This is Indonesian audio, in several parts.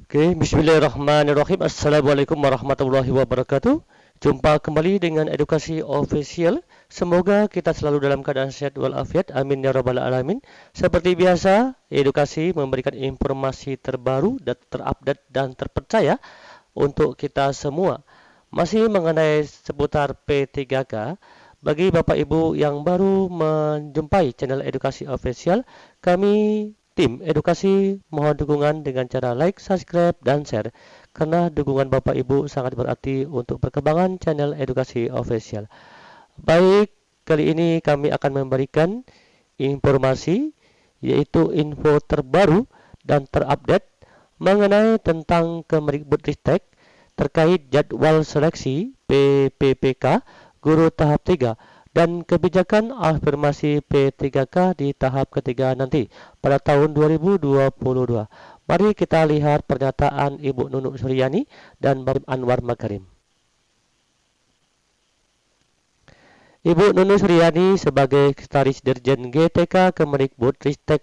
Oke, bismillahirrahmanirrahim. Assalamualaikum warahmatullahi wabarakatuh. Jumpa kembali dengan edukasi official. Semoga kita selalu dalam keadaan sehat walafiat. Amin ya rabbal alamin. Seperti biasa, edukasi memberikan informasi terbaru dan terupdate dan terpercaya untuk kita semua. Masih mengenai seputar P3K, bagi Bapak Ibu yang baru menjumpai channel edukasi official, kami tim edukasi mohon dukungan dengan cara like, subscribe, dan share. Karena dukungan Bapak Ibu sangat berarti untuk perkembangan channel edukasi official. Baik, kali ini kami akan memberikan informasi, yaitu info terbaru dan terupdate mengenai tentang Kemendikbudristek terkait jadwal seleksi PPPK guru tahap 3 dan kebijakan afirmasi P3K di tahap ketiga nanti pada tahun 2022. Mari kita lihat pernyataan Ibu Nunuk Suryani dan Bapak Anwar Makarim. Ibu Nunuk Suryani sebagai Sekretaris Dirjen GTK Kemendikbudristek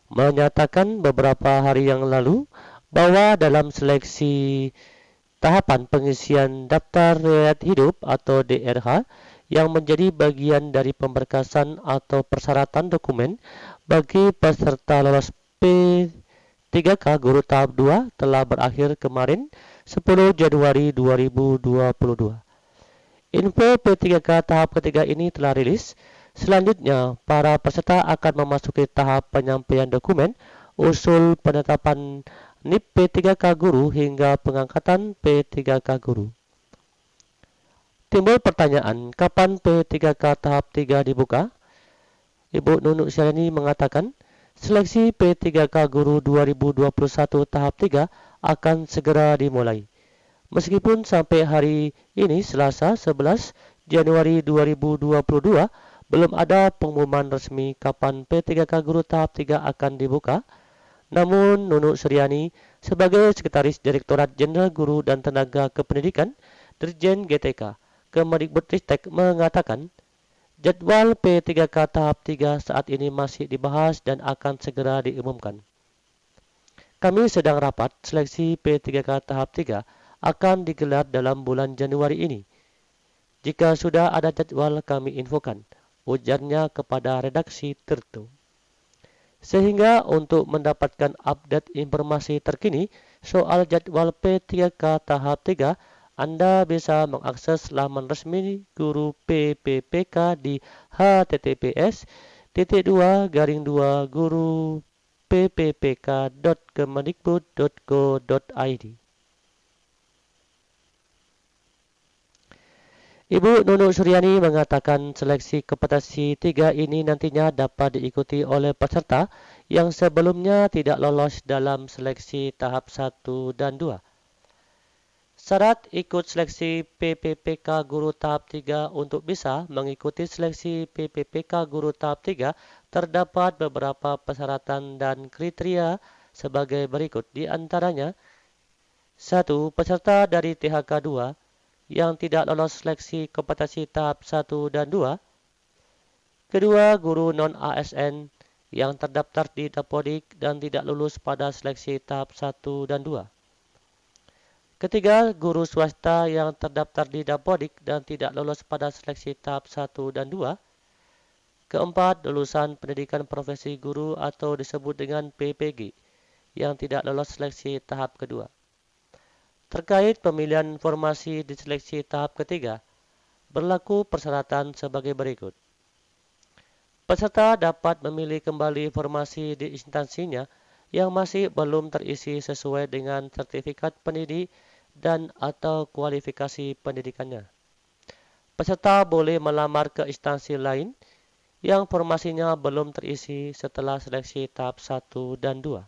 menyatakan beberapa hari yang lalu bahwa dalam seleksi tahapan pengisian daftar riwayat hidup atau DRH yang menjadi bagian dari pemberkasan atau persyaratan dokumen bagi peserta lolos P3K guru tahap 2 telah berakhir kemarin 10 Januari 2022. Info P3K tahap ketiga ini telah rilis. Selanjutnya, para peserta akan memasuki tahap penyampaian dokumen, usul penetapan NIP P3K guru hingga pengangkatan P3K guru. Timbul pertanyaan, kapan P3K tahap 3 dibuka? Ibu Nunuk Suryani mengatakan, seleksi P3K guru 2021 tahap 3 akan segera dimulai. Meskipun sampai hari ini Selasa 11 Januari 2022 belum ada pengumuman resmi kapan P3K guru tahap 3 akan dibuka, namun Nunuk Suryani sebagai Sekretaris Direktorat Jenderal Guru dan Tenaga Kependidikan Dirjen GTK Kemendikbudristek mengatakan jadwal P3K tahap 3 saat ini masih dibahas dan akan segera diumumkan. Kami sedang rapat seleksi P3K tahap 3 akan digelar dalam bulan Januari ini. Jika sudah ada jadwal kami infokan, ujarnya kepada redaksi Tirto. Sehingga untuk mendapatkan update informasi terkini soal jadwal P3K tahap 3, Anda bisa mengakses laman resmi guru PPPK di https://guru-pppk.kemendikbud.go.id. Ibu Nunuk Suryani mengatakan seleksi kompetensi 3 ini nantinya dapat diikuti oleh peserta yang sebelumnya tidak lolos dalam seleksi tahap 1 dan 2. Syarat ikut seleksi PPPK guru tahap 3 untuk bisa mengikuti seleksi PPPK guru tahap 3 terdapat beberapa persyaratan dan kriteria sebagai berikut, di antaranya 1. Peserta dari THK 2 yang tidak lolos seleksi kompetensi tahap 1 dan 2. Kedua, guru non-ASN yang terdaftar di Dapodik dan tidak lulus pada seleksi tahap 1 dan 2. Ketiga, guru swasta yang terdaftar di Dapodik dan tidak lolos pada seleksi tahap 1 dan 2. Keempat, lulusan pendidikan profesi guru atau disebut dengan PPG yang tidak lolos seleksi tahap kedua. Terkait pemilihan formasi di seleksi tahap ketiga, berlaku persyaratan sebagai berikut. Peserta dapat memilih kembali formasi di instansinya yang masih belum terisi sesuai dengan sertifikat pendidik dan atau kualifikasi pendidikannya. Peserta boleh melamar ke instansi lain yang formasinya belum terisi setelah seleksi tahap 1 dan 2.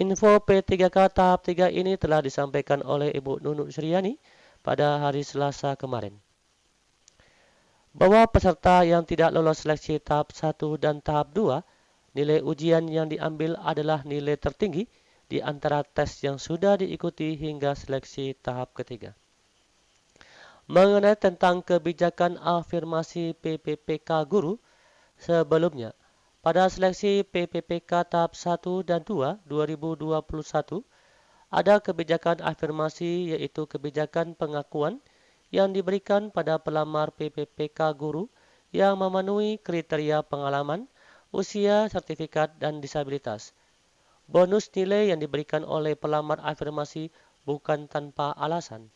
Info P3K tahap 3 ini telah disampaikan oleh Ibu Nunuk Suryani pada hari Selasa kemarin. Bahwa peserta yang tidak lolos seleksi tahap 1 dan tahap 2, nilai ujian yang diambil adalah nilai tertinggi di antara tes yang sudah diikuti hingga seleksi tahap ketiga. Mengenai tentang kebijakan afirmasi PPPK guru, sebelumnya Pada seleksi PPPK tahap 1 dan 2 2021, ada kebijakan afirmasi yaitu kebijakan pengakuan yang diberikan pada pelamar PPPK guru yang memenuhi kriteria pengalaman, usia, sertifikat, dan disabilitas. Bonus nilai yang diberikan oleh pelamar afirmasi bukan tanpa alasan.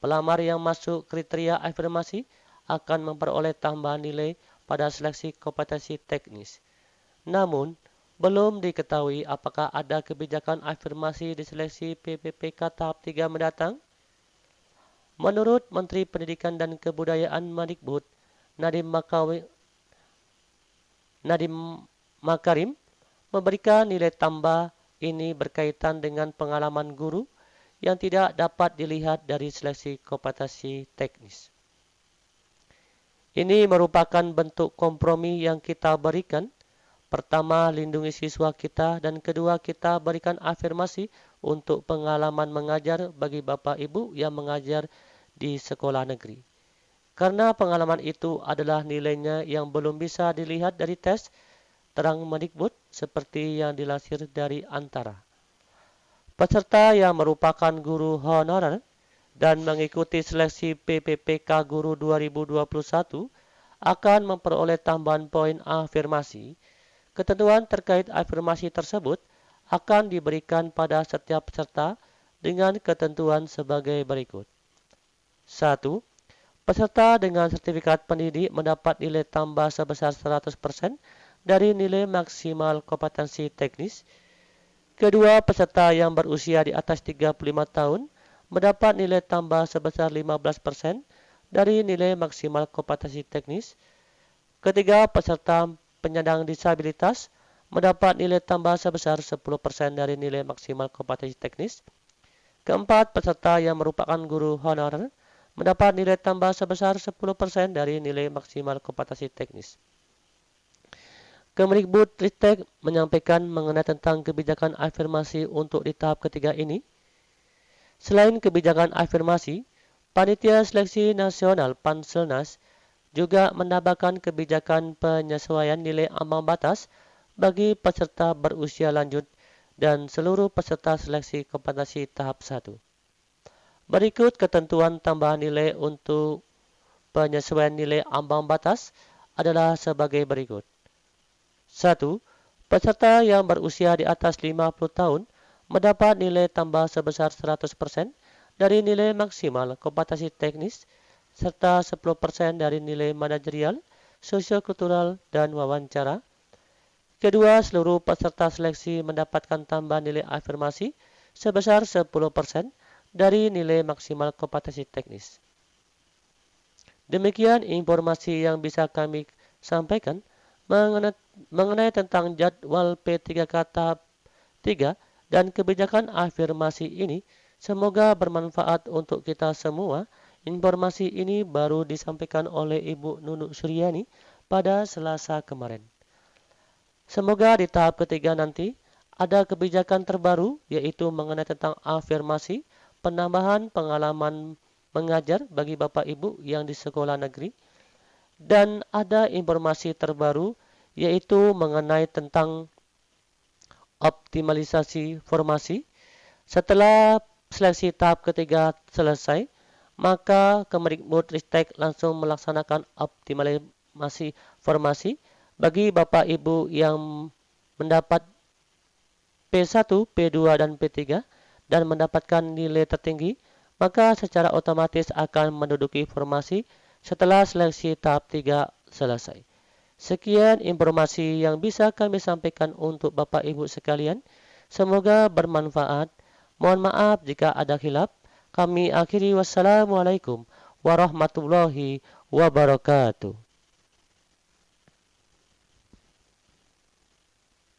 Pelamar yang masuk kriteria afirmasi akan memperoleh tambahan nilai pada seleksi kompetensi teknis. Namun, belum diketahui apakah ada kebijakan afirmasi di seleksi PPPK tahap 3 mendatang. Menurut Menteri Pendidikan dan Kebudayaan Mendikbud, Nadiem Makarim, memberikan nilai tambah ini berkaitan dengan pengalaman guru yang tidak dapat dilihat dari seleksi kompetensi teknis. Ini merupakan bentuk kompromi yang kita berikan. Pertama, lindungi siswa kita, dan kedua, kita berikan afirmasi untuk pengalaman mengajar bagi Bapak Ibu yang mengajar di sekolah negeri. Karena pengalaman itu adalah nilainya yang belum bisa dilihat dari tes, terang Mendikbud seperti yang dilansir dari Antara. Peserta yang merupakan guru honorer dan mengikuti seleksi PPPK Guru 2021 akan memperoleh tambahan poin afirmasi. Ketentuan terkait afirmasi tersebut akan diberikan pada setiap peserta dengan ketentuan sebagai berikut. 1. Peserta dengan sertifikat pendidik mendapat nilai tambah sebesar 100% dari nilai maksimal kompetensi teknis. Kedua, peserta yang berusia di atas 35 tahun mendapat nilai tambah sebesar 15% dari nilai maksimal kompetensi teknis. Ketiga, peserta penyandang disabilitas mendapat nilai tambah sebesar 10% dari nilai maksimal kompetensi teknis. Keempat, peserta yang merupakan guru honorer mendapat nilai tambah sebesar 10% dari nilai maksimal kompetensi teknis. Kemendikbudristek menyampaikan mengenai tentang kebijakan afirmasi untuk di tahap ketiga ini. Selain kebijakan afirmasi, Panitia Seleksi Nasional Panselnas juga menambahkan kebijakan penyesuaian nilai ambang batas bagi peserta berusia lanjut dan seluruh peserta seleksi kompetensi tahap 1. Berikut ketentuan tambahan nilai untuk penyesuaian nilai ambang batas adalah sebagai berikut. 1. Peserta yang berusia di atas 50 tahun mendapat nilai tambah sebesar 100% dari nilai maksimal kompetensi teknis serta 10% dari nilai manajerial, sosiokultural, dan wawancara. Kedua, seluruh peserta seleksi mendapatkan tambahan nilai afirmasi sebesar 10% dari nilai maksimal kompetensi teknis. Demikian informasi yang bisa kami sampaikan mengenai tentang jadwal P3K tahap 3 dan kebijakan afirmasi ini. Semoga bermanfaat untuk kita semua. Informasi ini baru disampaikan oleh Ibu Nunuk Suryani pada Selasa kemarin. Semoga di tahap ketiga nanti ada kebijakan terbaru yaitu mengenai tentang afirmasi, penambahan pengalaman mengajar bagi Bapak Ibu yang di sekolah negeri, dan ada informasi terbaru yaitu mengenai tentang optimalisasi formasi. Setelah seleksi tahap ketiga selesai, maka Kemendikbudristek langsung melaksanakan optimalisasi formasi bagi Bapak Ibu yang mendapat P1, P2, dan P3 dan mendapatkan nilai tertinggi, maka secara otomatis akan menduduki formasi setelah seleksi tahap 3 selesai. Sekian informasi yang bisa kami sampaikan untuk Bapak Ibu sekalian. Semoga bermanfaat. Mohon maaf jika ada khilaf. Kami akhiri wassalamualaikum warahmatullahi wabarakatuh.